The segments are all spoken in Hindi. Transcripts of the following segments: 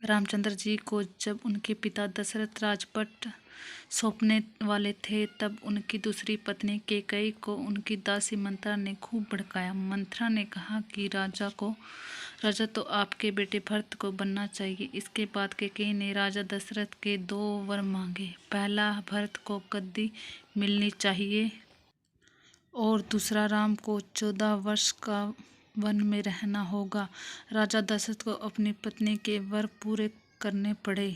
रामचंद्र जी को जब उनके पिता दशरथ राजपट सौंपने वाले थे, तब उनकी दूसरी पत्नी कैकेयी को उनकी दासी मंथरा ने खूब भड़काया। मंथरा ने कहा कि राजा तो आपके बेटे भरत को बनना चाहिए। इसके बाद कैकेयी ने राजा दशरथ के 2 वर मांगे। पहला, भरत को गद्दी मिलनी चाहिए और दूसरा, राम को 14 वर्ष का वन में रहना होगा। राजा दशरथ को अपनी पत्नी के वर पूरे करने पड़े।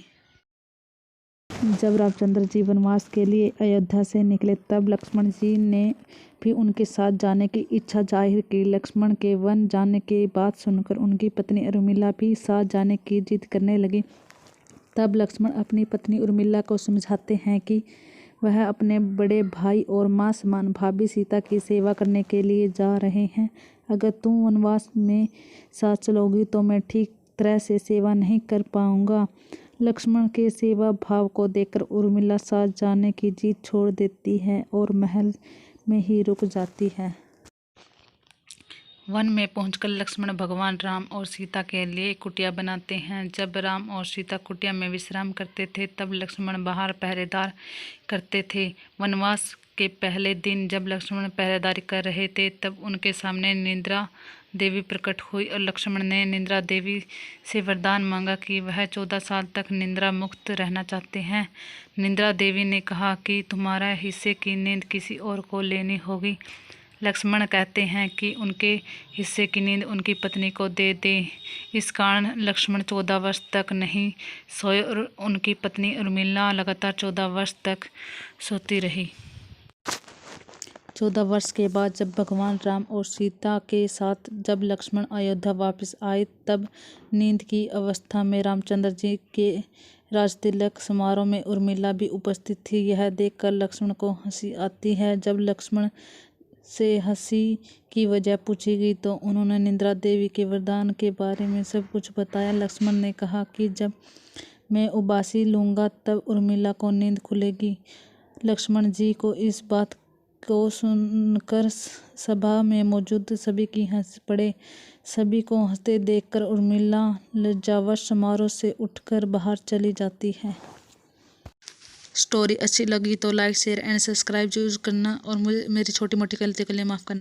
जब रामचंद्र जी वनवास के लिए अयोध्या से निकले, तब लक्ष्मण जी ने भी उनके साथ जाने की इच्छा जाहिर की। लक्ष्मण के वन जाने की बात सुनकर उनकी पत्नी उर्मिला भी साथ जाने की जिद करने लगी। तब लक्ष्मण अपनी पत्नी उर्मिला को समझाते हैं कि वह अपने बड़े भाई और मां समान भाभी सीता की सेवा करने के लिए जा रहे हैं। अगर तुम वनवास में साथ चलोगी तो मैं ठीक तरह से सेवा नहीं कर पाऊंगा। लक्ष्मण के सेवा भाव को देखकर उर्मिला साथ जाने की जिद छोड़ देती है और महल में ही रुक जाती है। वन में पहुंचकर लक्ष्मण भगवान राम और सीता के लिए कुटिया बनाते हैं। जब राम और सीता कुटिया में विश्राम करते थे, तब लक्ष्मण बाहर पहरेदार करते थे। वनवास के पहले दिन जब लक्ष्मण पहरेदारी कर रहे थे, तब उनके सामने निद्रा देवी प्रकट हुई और लक्ष्मण ने निद्रा देवी से वरदान मांगा कि वह 14 साल तक निद्रा मुक्त रहना चाहते हैं। निद्रा देवी ने कहा कि तुम्हारा हिस्से की नींद किसी और को लेनी होगी। लक्ष्मण कहते हैं कि उनके हिस्से की नींद उनकी पत्नी को दे दें। इस कारण लक्ष्मण 14 वर्ष तक नहीं सोए और उनकी पत्नी उर्मिला लगातार 14 वर्ष तक सोती रही। 14 वर्ष के बाद जब भगवान राम और सीता के साथ जब लक्ष्मण अयोध्या वापस आए, तब नींद की अवस्था में रामचंद्र जी के राजतिलक समारोह में उर्मिला भी उपस्थित थी। यह देखकर लक्ष्मण को हंसी आती है। जब लक्ष्मण से हंसी की वजह पूछी गई तो उन्होंने निद्रा देवी के वरदान के बारे में सब कुछ बताया। लक्ष्मण ने कहा कि जब मैं उबासी लूँगा तब उर्मिला को नींद खुलेगी। लक्ष्मण जी को इस बात को सुनकर सभा में मौजूद सभी की हंस पड़े। सभी को हंसते देखकर उर्मिला लज्जावश समारोह से उठकर बाहर चली जाती है। स्टोरी अच्छी लगी तो लाइक, शेयर एंड सब्सक्राइब जरूर करना और मुझे मेरी छोटी मोटी गलतियों के लिए माफ़ करना।